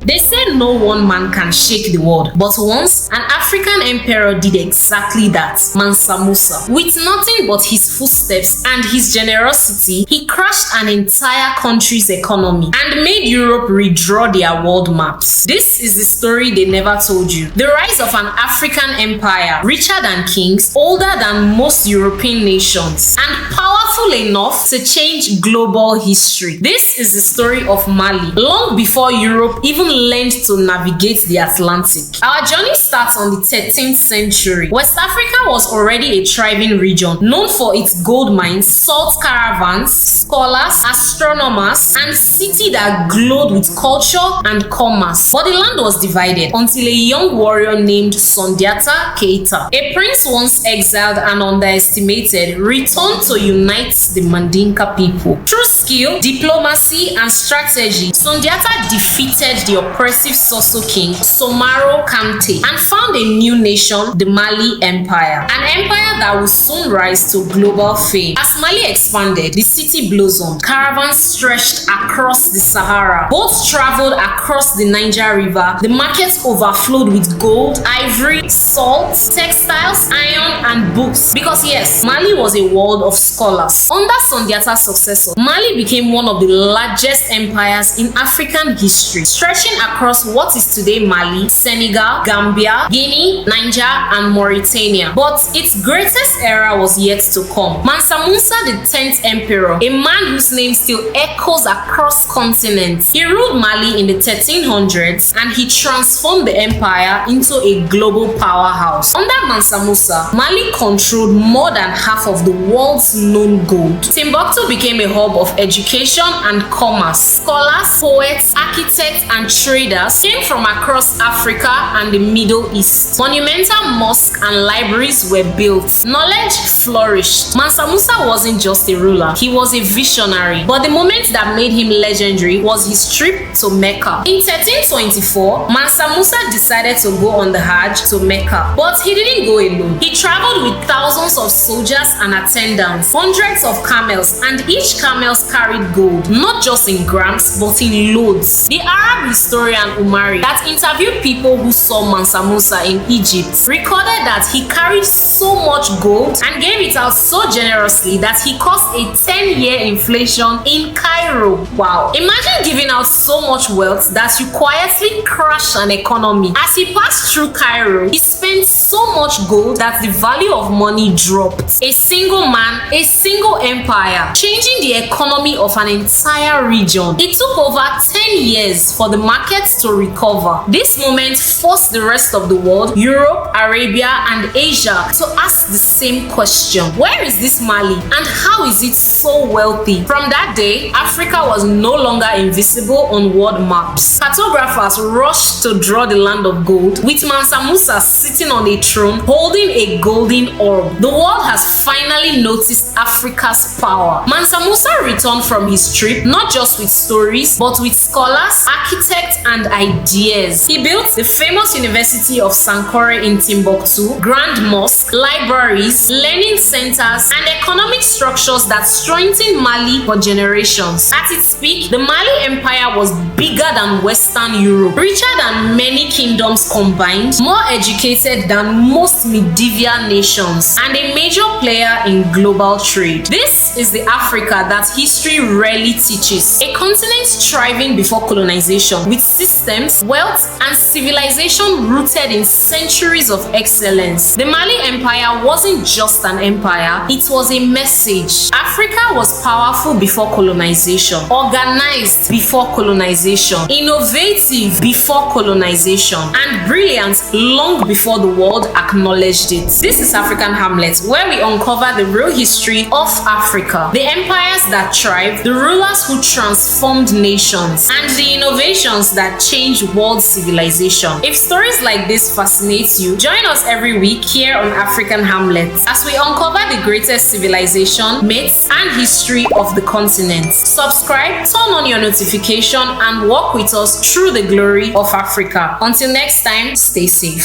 They say no one man can shake the world, but once an African emperor did exactly that, Mansa Musa. With nothing but his footsteps and his generosity, he crashed an entire country's economy and made Europe redraw their world maps. This is the story they never told you. The rise of an African empire, richer than kings, older than most European nations, and powerful enough to change global history. This is the story of Mali, long before Europe even learned to navigate the Atlantic. Our journey starts on the 13th century. West Africa was already a thriving region, known for its gold mines, salt caravans, scholars, astronomers, and city that glowed with culture and commerce. But the land was divided until a young warrior named Sundiata Keita, a prince once exiled and underestimated, returned to unite the Mandinka people. Through skill, diplomacy, and strategy, Sundiata defeated the oppressive Soso king Somaro Kante and found a new nation, the Mali Empire, an empire that would soon rise to global fame. As Mali expanded, the city blossomed. Caravans stretched across the Sahara. Boats traveled across the Niger River. The markets overflowed with gold, ivory, salt, textiles, iron, and books. Because yes, Mali was a world of scholars. Under Sundiata's successor, Mali became one of the largest empires in African history, stretching across what is today Mali, Senegal, Gambia, Guinea, Niger, and Mauritania. But its greatest era was yet to come. Mansa Musa, the 10th emperor, a man whose name still echoes across continents. He ruled Mali in the 1300s and he transformed the empire into a global powerhouse. Under Mansa Musa, Mali controlled more than half of the world's known gold. Timbuktu became a hub of education and commerce. Scholars, poets, architects, and traders came from across Africa and the Middle East. Monumental mosques and libraries were built. Knowledge flourished. Mansa Musa wasn't just a ruler, he was a visionary. But the moment that made him legendary was his trip to Mecca. In 1324, Mansa Musa decided to go on the hajj to Mecca. But he didn't go alone. He traveled with thousands of soldiers and attendants, hundreds of camels, and each camel carried gold, not just in grams, but in loads. The Arab historian Umari, that interviewed people who saw Mansa Musa in Egypt, recorded that he carried so much gold and gave it out so generously that he caused a 10-year inflation in Cairo. Wow. Imagine giving out so much wealth that you quietly crash an economy. As he passed through Cairo, he spent so much gold that the value of money dropped. A single man, a single empire, changing the economy of an entire region. It took over 10 years for the markets to recover. This moment forced the rest of the world, Europe, Arabia, and Asia, to ask the same question. Where is this Mali and how is it so wealthy? From that day, Africa was no longer invisible on world maps. Cartographers rushed to draw the land of gold, with Mansa Musa sitting on a throne holding a golden orb. The world has finally noticed Africa's power. Mansa Musa returned from his trip not just with stories, but with scholars, architects, and ideas. He built the famous University of Sankore in Timbuktu, Grand Mosque, libraries, learning centers, and economic structures that strengthened Mali for generations. At its peak, the Mali Empire was bigger than Western Europe, richer than many kingdoms combined, more educated than most medieval nations, and a major player in global trade. This is the Africa that history rarely teaches. A continent thriving before colonization, with systems, wealth, and civilization rooted in centuries of excellence. The Mali Empire wasn't just an empire, it was a message. Africa was powerful before colonization, organized before colonization, innovative before colonization, and brilliant long before the world acknowledged it. This is African Hamlet, where we uncover the real history of Africa, the empires that thrived, the rulers who transformed nations, and the innovations that changed world civilization. If stories like this fascinate you, join us every week here on African Hamlet as we uncover the greatest civilization, myths, and history of the continent. Subscribe, turn on your notification, and walk with us through the glory of Africa. Until next time, stay safe.